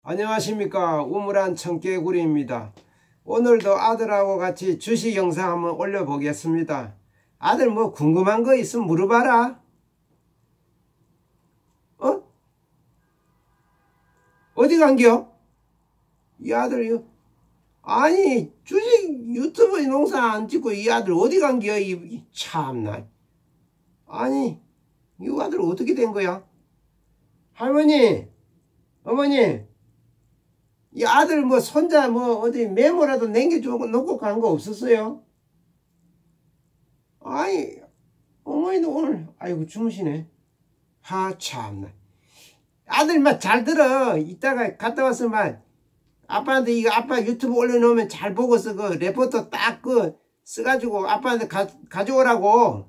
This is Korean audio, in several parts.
안녕하십니까. 우물안 청개구리입니다. 오늘도 아들하고 같이 주식 영상 한번 올려보겠습니다. 아들 뭐 궁금한 거 있으면 물어봐라. 어디 간겨? 이 아들 아니 주식 유튜브 농사 안 찍고 이 아들 어디 간겨? 참나. 아니 이 아들 어떻게 된 거야? 할머니 어머니 이 아들 뭐 손자 뭐 어디 메모라도 남겨주고 놓고 간 거 없었어요? 아니 어머니도 오늘 아이고 주무시네. 참나. 아들 막 잘 들어. 이따가 갔다 와서 막 아빠한테 이거 아빠 유튜브 올려놓으면 잘 보고서 그 레포터 딱 써가지고 아빠한테 가져오라고.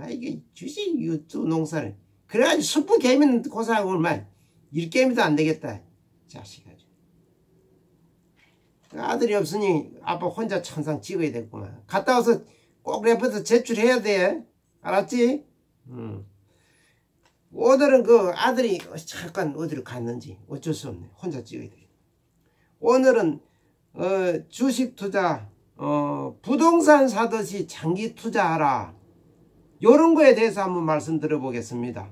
이게 주식 유튜브 농사를 그래가지고 숯불 개미는 고사하고 막 일개미도 안 되겠다 자식아. 아들이 없으니 아빠 혼자 천상 찍어야 되겠구만. 갔다 와서 꼭 레포트 제출해야 돼. 알았지? 오늘은 그 아들이 잠깐 어디로 갔는지 어쩔 수 없네. 혼자 찍어야 돼. 오늘은 주식 투자 부동산 사듯이 장기 투자하라. 요런 거에 대해서 한번 말씀드려 보겠습니다.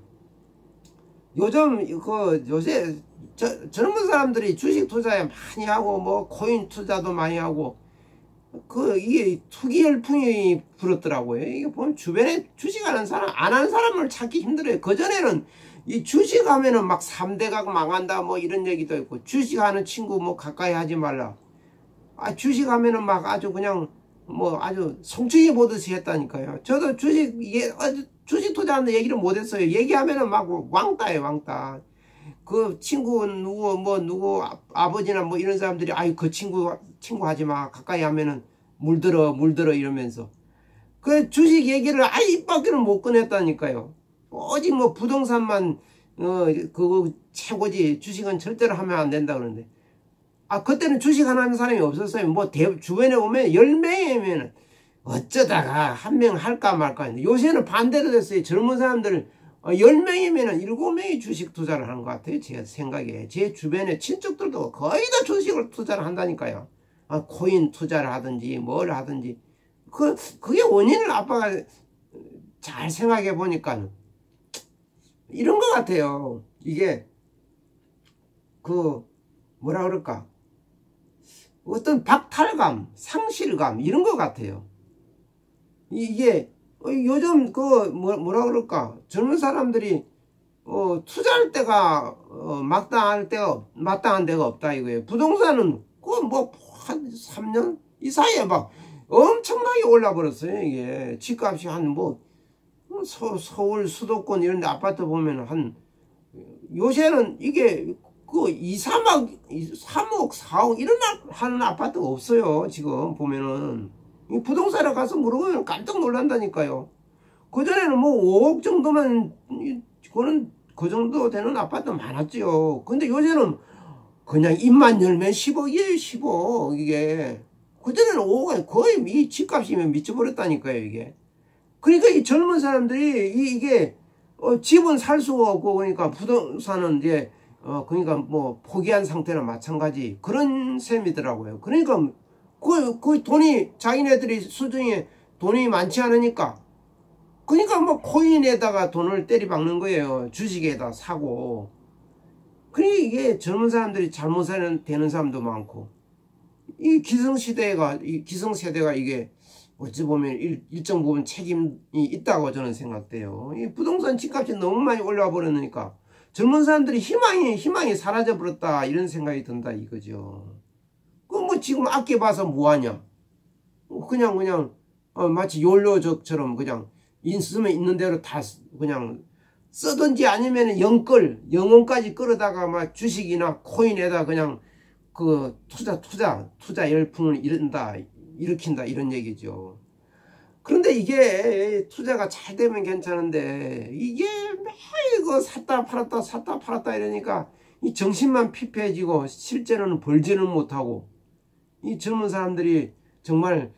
요즘 요새 젊은 사람들이 주식 투자에 많이 하고 뭐 코인 투자도 많이 하고 이게 투기 열풍이 불었더라고요. 이게 보면 주변에 주식하는 사람 안 하는 사람을 찾기 힘들어요. 그전에는 이 주식하면은 막 3대가 망한다 뭐 이런 얘기도 있고, 주식하는 친구 뭐 가까이 하지 말라. 주식하면은 막 아주 그냥 뭐 아주 송충이 보듯이 했다니까요. 저도 주식 투자하는데 얘기를 못했어요. 얘기하면은 막 왕따예요, 왕따. 그 친구 누구 아버지나 뭐 이런 사람들이 그 친구 하지 마. 가까이 하면은 물들어 이러면서 그 주식 얘기를 입 밖에는 못 꺼냈다니까요. 오직 뭐 부동산만 그거 최고지. 주식은 절대로 하면 안 된다 그러는데 그때는 주식 하는 사람이 없었어요. 뭐 주변에 오면 10명이면 어쩌다가 한 명 할까 말까 했는데 요새는 반대로 됐어요. 젊은 사람들 10명이면 7명이 주식 투자를 하는 것 같아요. 제 생각에. 제 주변에 친척들도 거의 다 주식을 투자를 한다니까요. 코인 투자를 하든지 뭘 하든지. 그게 원인을 아빠가 잘 생각해 보니까 이런 것 같아요. 이게 뭐라 그럴까, 어떤 박탈감, 상실감 이런 것 같아요. 이게 요즘 뭐라 그럴까, 젊은 사람들이 투자할 때가 마땅한 데가 없다 이거예요. 부동산은 뭐 한 3년 이 사이에 막 엄청나게 올라 버렸어요. 이게 집값이 한 서울 수도권 이런 데 아파트 보면 요새는 이게 3억 4억 이런 하는 아파트가 없어요. 지금 보면은 부동산에 가서 물어보면 깜짝 놀란다니까요. 그전에는 뭐 5억 정도면 그 정도 되는 아파트 많았죠. 근데 요새는 그냥 입만 열면 10억이에요. 10억. 이게 그전에는 5억이 거의 이 집값이면 미쳐버렸다니까요. 이게 그러니까 이 젊은 사람들이 이게 집은 살 수가 없고, 그러니까 부동산은 이제 그러니까 뭐 포기한 상태나 마찬가지 그런 셈이더라고요. 그러니까 그 돈이 자기네들이 수중에 돈이 많지 않으니까 그러니까 뭐 코인에다가 돈을 때리박는 거예요. 주식에다 사고. 그러니까 이게 젊은 사람들이 잘못 되는 사람도 많고, 이 기성세대가 이게 어찌 보면 일정 부분 책임이 있다고 저는 생각돼요. 이 부동산 집값이 너무 많이 올라와 버리니까 젊은 사람들이 희망이 사라져 버렸다 이런 생각이 든다 이거죠. 뭐 지금 아껴봐서 뭐하냐. 그냥 마치 욜로족처럼 그냥 있으면 있는 대로 다 그냥 쓰든지 아니면 영혼까지 끌어다가 막 주식이나 코인에다 그냥 투자 열풍을 일으킨다 이런 얘기죠. 그런데 이게 투자가 잘 되면 괜찮은데 이게 매일 샀다 팔았다 이러니까 이 정신만 피폐해지고 실제로는 벌지는 못하고 이 젊은 사람들이 정말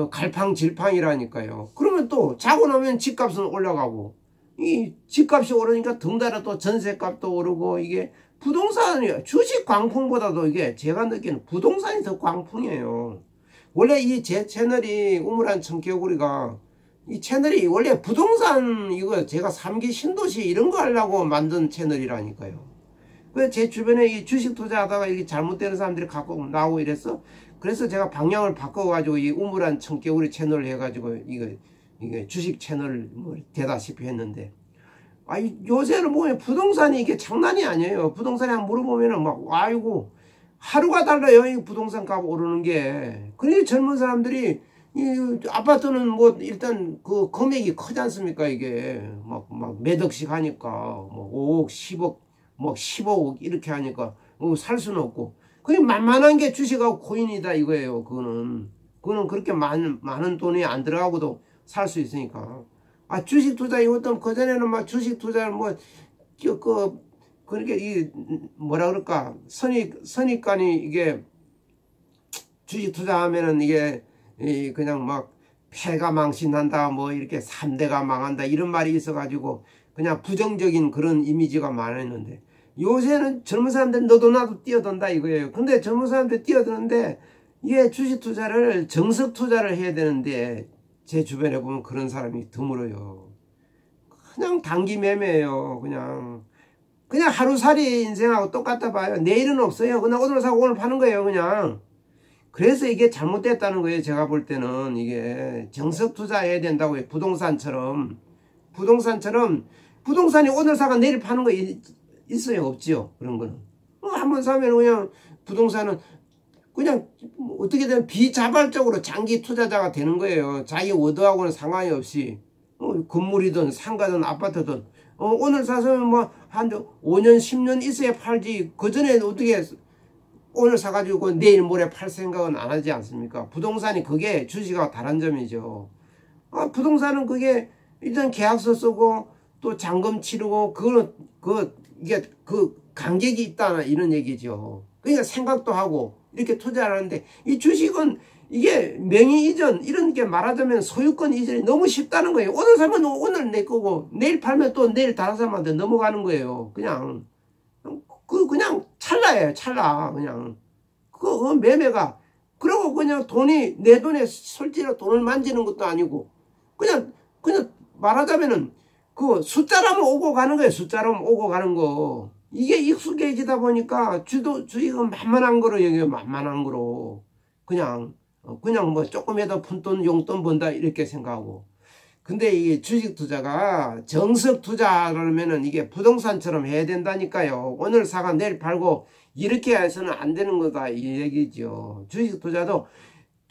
갈팡질팡이라니까요. 그러면 또 자고 나면 집값은 올라가고, 이 집값이 오르니까 덩달아 또 전세값도 오르고, 이게 부동산이 주식 광풍보다도 이게 제가 느끼는 부동산이 더 광풍이에요. 원래 이 제 채널이 우물안 청개구리가 이 채널이 원래 부동산 이거 제가 3기 신도시 이런 거 하려고 만든 채널이라니까요. 그 제 주변에 이 주식 투자하다가 이게 잘못되는 사람들이 갖고 나오고 이랬어. 그래서 제가 방향을 바꿔가지고 이 우물안 청개구리 채널을 해가지고 이게 주식 채널 뭐 되다시피 했는데, 요새는 보면 부동산이 이게 장난이 아니에요. 부동산에 한번 물어보면은 막 아이고 하루가 달라요. 이 부동산 값 오르는 게. 그러니 젊은 사람들이 이 아파트는 뭐 일단 그 금액이 크지 않습니까? 이게 막 몇 억씩 하니까 뭐 5억 10억 뭐 15억 이렇게 하니까 살 수는 없고, 그냥 만만한 게 주식하고 코인이다 이거예요. 그거는 그렇게 많은 돈이 안 들어가고도 살 수 있으니까. 주식 투자 이것도 그전에는 막 주식 투자를 뭐 그렇게 이 뭐라 그럴까 선입관이 이게 주식 투자하면은 이게 그냥 막 폐가 망신한다 뭐 이렇게 3대가 망한다 이런 말이 있어가지고 그냥 부정적인 그런 이미지가 많았는데, 요새는 젊은 사람들 너도 나도 뛰어든다 이거예요. 근데 젊은 사람들 뛰어드는데 이게 주식 투자를 정석 투자를 해야 되는데 제 주변에 보면 그런 사람이 드물어요. 그냥 단기 매매예요. 그냥 하루살이 인생하고 똑같다 봐요. 내일은 없어요. 그냥 오늘 사고 오늘 파는 거예요. 그냥. 그래서 이게 잘못됐다는 거예요. 제가 볼 때는 이게 정석 투자해야 된다고요. 부동산처럼 부동산이 오늘 사가 내일 파는 거 있어요? 없지요? 그런 거는. 한번 사면 그냥 부동산은 그냥 어떻게든 비자발적으로 장기 투자자가 되는 거예요. 자기 워드하고는 상관이 없이 건물이든 상가든 아파트든 오늘 사서 뭐 한 5년 10년 있어야 팔지, 그 전에 어떻게 오늘 사가지고 내일 모레 팔 생각은 안 하지 않습니까? 부동산이 그게 주식하고 다른 점이죠. 부동산은 그게 일단 계약서 쓰고 또 잔금 치르고 이게 간격이 있다 이런 얘기죠. 그러니까 생각도 하고 이렇게 투자를 하는데, 이 주식은 이게 명의 이전 이런 게 말하자면 소유권 이전이 너무 쉽다는 거예요. 오늘 사면 오늘 내 거고 내일 팔면 또 내일 다른 사람한테 넘어가는 거예요. 그냥 찰나예요. 찰나. 그냥 매매가. 그리고 그냥 내 돈에 실제로 돈을 만지는 것도 아니고 그냥 말하자면은 그 숫자라면 오고 가는 거예요. 숫자라면 오고 가는 거. 이게 익숙해지다 보니까 주식은 만만한 거로 여겨요. 만만한 거로. 그냥 뭐 조금이라도 푼돈 용돈 번다 이렇게 생각하고. 근데 이게 주식 투자가 정석 투자라면은 이게 부동산처럼 해야 된다니까요. 오늘 사가 내일 팔고 이렇게 해서는 안 되는 거다 이 얘기죠. 주식 투자도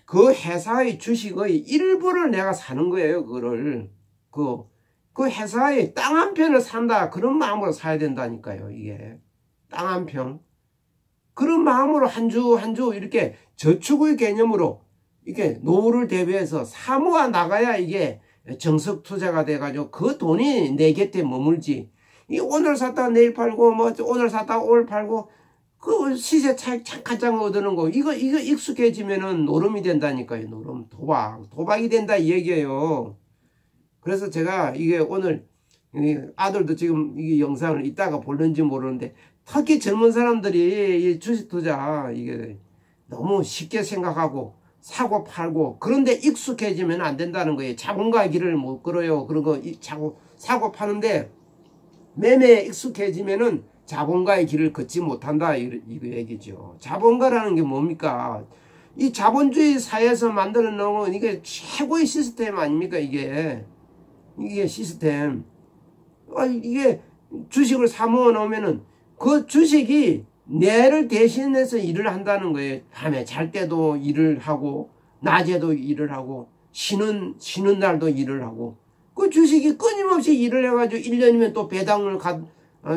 그 회사의 주식의 일부를 내가 사는 거예요. 그거를 그 회사의 땅 한 편을 산다 그런 마음으로 사야 된다니까요. 이게 땅 한 편 그런 마음으로 한 주 한 주 이렇게 저축의 개념으로 이렇게 노후를 대비해서 사모아 나가야 이게 정석 투자가 돼가지고 그 돈이 내 곁에 머물지. 오늘 샀다가 내일 팔고 뭐 오늘 샀다가 오늘 팔고 그 시세 차익 잠깐 얻는 거 이거 익숙해지면은 노름이 된다니까요. 노름 도박이 된다 이 얘기예요. 그래서 제가 이게 오늘 아들도 지금 이 영상을 이따가 볼는지 모르는데, 특히 젊은 사람들이 이 주식 투자 이게 너무 쉽게 생각하고 사고 팔고 그런데 익숙해지면 안 된다는 거예요. 자본가의 길을 못 걸어요. 그런 거 사고 파는데 매매에 익숙해지면은 자본가의 길을 걷지 못한다 이거 얘기죠. 자본가라는 게 뭡니까? 이 자본주의 사회에서 만들어 놓은 이게 최고의 시스템 아닙니까? 이게 시스템. 이게 주식을 사모아 놓으면은 그 주식이 내를 대신해서 일을 한다는 거예요. 밤에 잘 때도 일을 하고 낮에도 일을 하고 쉬는 날도 일을 하고, 그 주식이 끊임없이 일을 해가지고 1년이면 또 배당을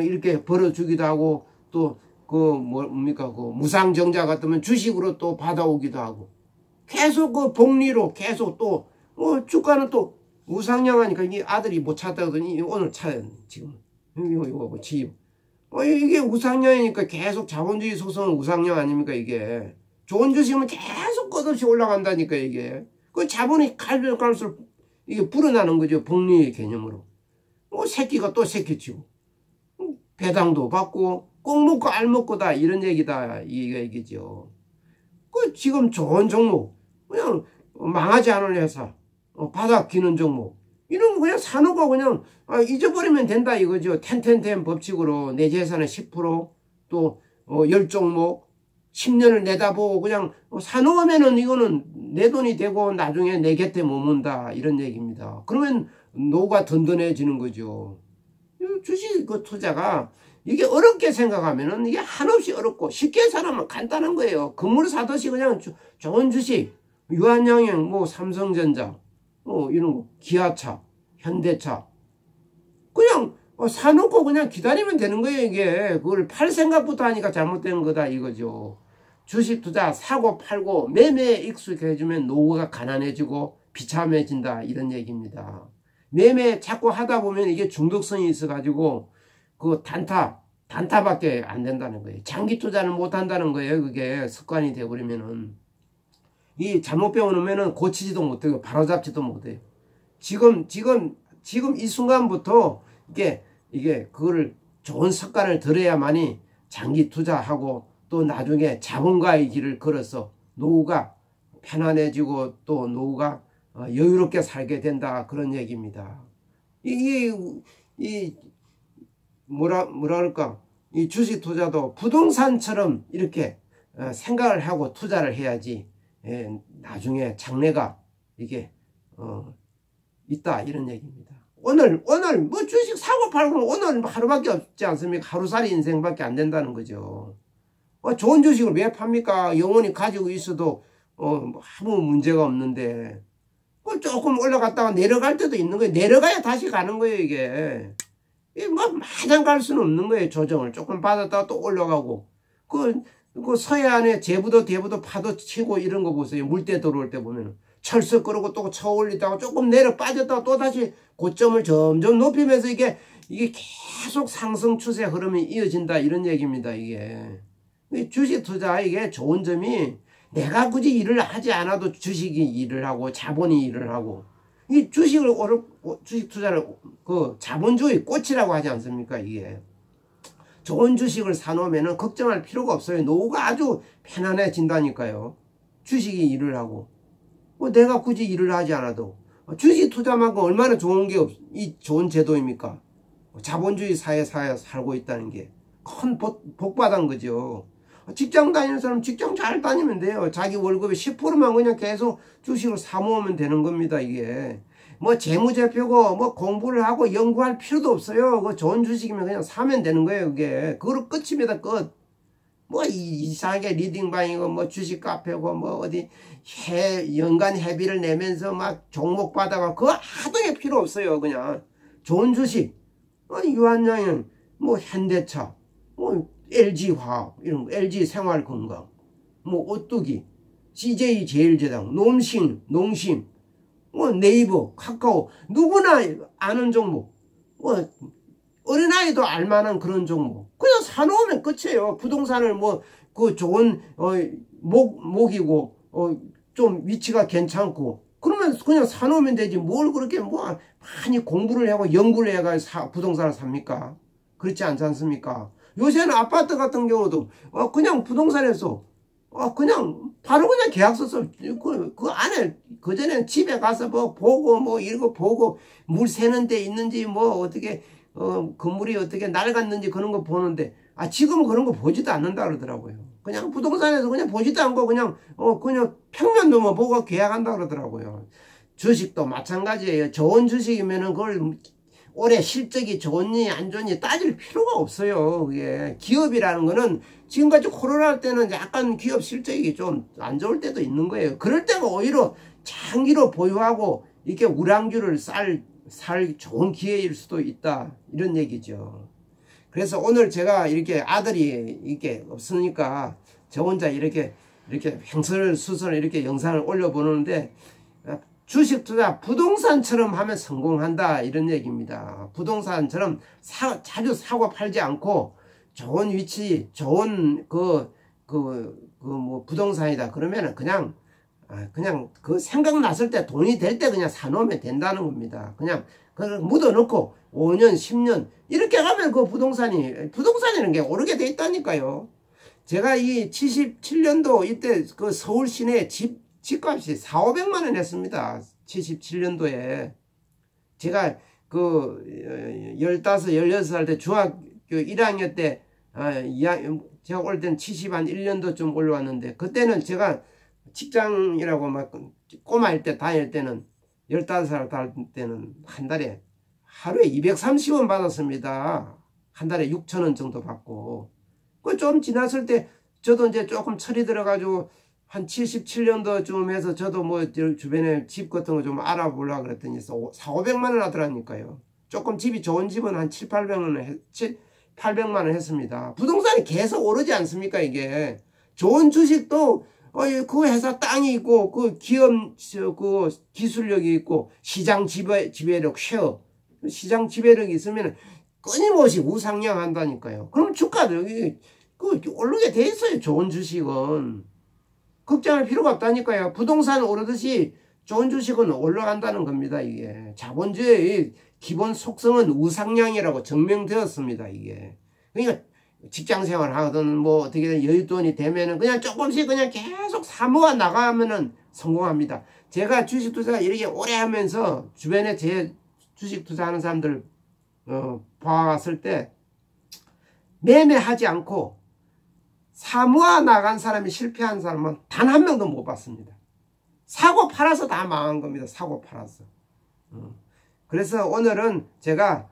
이렇게 벌어주기도 하고, 또 뭡니까 무상정자 같으면 주식으로 또 받아오기도 하고, 계속 그 복리로 계속 또 주가는 또 우상향하니까 이 아들이 못 찾다더니 오늘 차요 지금 이거 지금 이게 우상향이니까 계속 자본주의 소송은 우상향 아닙니까? 이게 좋은 주식이면 계속 끝없이 올라간다니까. 이게 그 자본이 갈수록 이게 불어나는 거죠. 복리의 개념으로 새끼가 또 새끼치고 배당도 받고 꼭 먹고 알 먹고다 이런 얘기다 이 얘기죠. 그 지금 좋은 종목 그냥 망하지 않을 회사 바닥 기는 종목 이런 거 그냥 사놓고 그냥 잊어버리면 된다 이거죠. 텐텐텐 법칙으로 내 재산의 10%또 10종목 10년을 내다보고 그냥 사놓으면은 이거는 내 돈이 되고 나중에 내 곁에 머문다 이런 얘기입니다. 그러면 노후가 든든해지는 거죠. 주식 그 투자가 이게 어렵게 생각하면은 이게 한없이 어렵고 쉽게 살아면 간단한 거예요. 건물 사듯이 그냥 좋은 주식 유한양행 뭐 삼성전자 이런 거 기아차 현대차 그냥 사놓고 그냥 기다리면 되는 거예요. 이게 그걸 팔 생각부터 하니까 잘못된 거다 이거죠. 주식 투자 사고 팔고 매매에 익숙해지면 노후가 가난해지고 비참해진다 이런 얘기입니다. 매매 자꾸 하다 보면 이게 중독성이 있어 가지고 그 단타밖에 안 된다는 거예요. 장기 투자는 못 한다는 거예요. 그게 습관이 돼버리면은 이 잘못 배워놓으면은 고치지도 못해요. 바로잡지도 못해요. 지금 이 순간부터 이게 그거를 좋은 습관을 들여야만이 장기 투자하고 또 나중에 자본가의 길을 걸어서 노후가 편안해지고 또 노후가 여유롭게 살게 된다 그런 얘기입니다. 뭐라 그럴까 이 주식 투자도 부동산처럼 이렇게 생각을 하고 투자를 해야지 나중에 장래가 이게 있다 이런 얘기입니다. 오늘 뭐 주식 사고 팔고 오늘 하루밖에 없지 않습니까? 하루살이 인생밖에 안 된다는 거죠. 좋은 주식을 왜 팝니까? 영원히 가지고 있어도 아무 문제가 없는데 조금 올라갔다가 내려갈 때도 있는 거예요. 내려가야 다시 가는 거예요. 이게 뭐 마냥 갈 수는 없는 거예요. 조정을 조금 받았다가 또 올라가고 그 서해안에 제부도 대부도 파도 치고 이런 거 보세요. 물때 들어올 때 보면 철썩 그러고 또 쳐 올리다가 조금 내려 빠졌다가 또 다시 고점을 점점 높이면서 이게 계속 상승 추세 흐름이 이어진다 이런 얘기입니다. 이게 주식 투자 이게 좋은 점이 내가 굳이 일을 하지 않아도 주식이 일을 하고 자본이 일을 하고 이 주식 투자를 그 자본주의 꽃이라고 하지 않습니까? 이게 좋은 주식을 사놓으면 걱정할 필요가 없어요. 노후가 아주 편안해진다니까요. 주식이 일을 하고 내가 굳이 일을 하지 않아도 주식 투자만큼 얼마나 좋은 게 이 좋은 제도입니까? 자본주의 사회에 살고 있다는 게 큰 복받은 거죠. 직장 다니는 사람 직장 잘 다니면 돼요. 자기 월급의 10%만 그냥 계속 주식을 사모으면 되는 겁니다. 이게 뭐 재무제표고 뭐 공부를 하고 연구할 필요도 없어요. 그 좋은 주식이면 그냥 사면 되는 거예요. 그게 그거로 끝입니다. 끝. 뭐 이상하게 리딩방이고 뭐 주식 카페고 뭐 어디 연간 회비를 내면서 막 종목 받아가 그거 하등에 필요 없어요. 그냥 좋은 주식 유한양행 뭐 현대차 뭐 LG화학 이런 거 LG 생활건강 뭐 오뚜기 CJ 제일제당 농심 뭐 네이버 카카오 누구나 아는 종목 뭐 어린아이도 알만한 그런 종목 그냥 사놓으면 끝이에요. 부동산을 뭐 그 좋은 목이고 좀 위치가 괜찮고 그러면 그냥 사놓으면 되지 뭘 그렇게 뭐 많이 공부를 하고 연구를 해가 부동산을 삽니까? 그렇지 않지 않습니까? 요새는 아파트 같은 경우도 그냥 부동산에서 그냥 바로 그냥 계약서 써 그 안에 그전에는 집에 가서 뭐 보고 뭐 이런 거 보고 물 새는 데 있는지 뭐 어떻게 건물이 어떻게 낡았는지 그런 거 보는데 지금은 그런 거 보지도 않는다 그러더라고요. 그냥 부동산에서 그냥 보지도 않고 그냥 평면도만 보고 계약한다 그러더라고요. 주식도 마찬가지예요. 좋은 주식이면은 그걸 올해 실적이 좋니 안 좋니 따질 필요가 없어요. 그게 기업이라는 거는 지금까지 코로나 때는 약간 기업 실적이 좀 안 좋을 때도 있는 거예요. 그럴 때가 오히려 장기로 보유하고 이렇게 우량주를 살 좋은 기회일 수도 있다 이런 얘기죠. 그래서 오늘 제가 이렇게 아들이 이렇게 없으니까 저 혼자 이렇게 횡설수설 이렇게 영상을 올려보는데 주식 투자 부동산처럼 하면 성공한다 이런 얘기입니다. 부동산처럼 자주 사고 팔지 않고 좋은 위치 좋은 뭐 부동산이다 그러면은 그냥 그 생각났을 때 돈이 될 때 그냥 사놓으면 된다는 겁니다. 그냥 그걸 묻어놓고 5년 10년 이렇게 가면 그 부동산이라는 게 오르게 돼 있다니까요. 제가 이 77년도 이때 그 서울 시내 집값이 4,500만 원 했습니다. 77년도에 제가 그 15, 16살 때 중학교 1학년 때 제가 올 때는 71년도쯤 올라왔는데 그때는 제가 직장이라고 막 꼬마일 때 다닐 때는 15살 다닐 때는 한 달에 하루에 230원 받았습니다. 한 달에 6,000원 정도 받고 그 좀 지났을 때 저도 이제 조금 철이 들어가지고 한 77년도쯤 해서 저도 뭐 주변에 집 같은 거 좀 알아보려고 그랬더니 4,500만 원 하더라니까요. 조금 집이 좋은 집은 한 800만 원 했습니다. 부동산이 계속 오르지 않습니까 이게. 좋은 주식도 그 회사 땅이 있고 그 기업 그 기술력이 있고 시장 지배력 시장 지배력이 있으면 끊임없이 우상향한다니까요. 그럼 주가도 여기 오르게 돼 있어요. 좋은 주식은 걱정할 필요가 없다니까요. 부동산 오르듯이 좋은 주식은 올라간다는 겁니다. 이게 자본주의의 기본 속성은 우상향이라고 증명되었습니다. 이게 그러니까 직장생활 하든 뭐 어떻게든 여윳돈이 되면은 그냥 조금씩 그냥 계속 사모아 나가면은 성공합니다. 제가 주식 투자 이렇게 오래 하면서 주변에 제 주식 투자하는 사람들 봐왔을 때 매매하지 않고 사모아 나간 사람이 실패한 사람은 단 한 명도 못 봤습니다. 사고 팔아서 다 망한 겁니다. 사고 팔아서. 그래서 오늘은 제가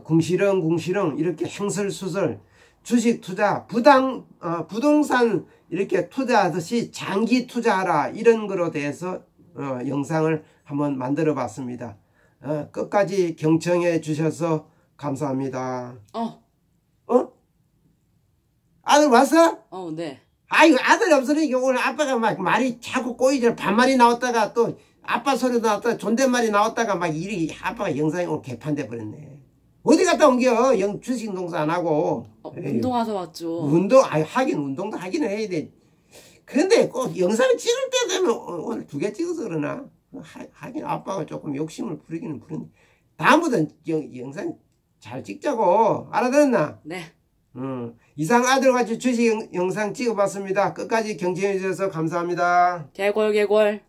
궁시렁 이렇게 행설수설 주식 투자 부동산 이렇게 투자하듯이 장기 투자하라 이런 거로 대해서 영상을 한번 만들어 봤습니다. 끝까지 경청해 주셔서 감사합니다. 아들 왔어? 네. 아이고 아들이 없으니까 오늘 아빠가 막 말이 자꾸 꼬이죠. 반말이 나왔다가 또 아빠 소리도 나왔다가 존댓말이 나왔다가 막 일이 아빠가 영상이 오늘 개판돼 버렸네. 어디 갔다 온겨? 주식 농사 안 하고. 운동하서 왔죠. 하긴 운동도 하긴 해야 돼. 근데 꼭 영상 찍을 때 되면 오늘 2개 찍어서 그러나? 하긴 아빠가 조금 욕심을 부리기는 부르는데 다음부터는 영상 잘 찍자고. 알아들었나? 네. 이상 아들같이 주식 영상 찍어봤습니다. 끝까지 경청해 주셔서 감사합니다. 개골.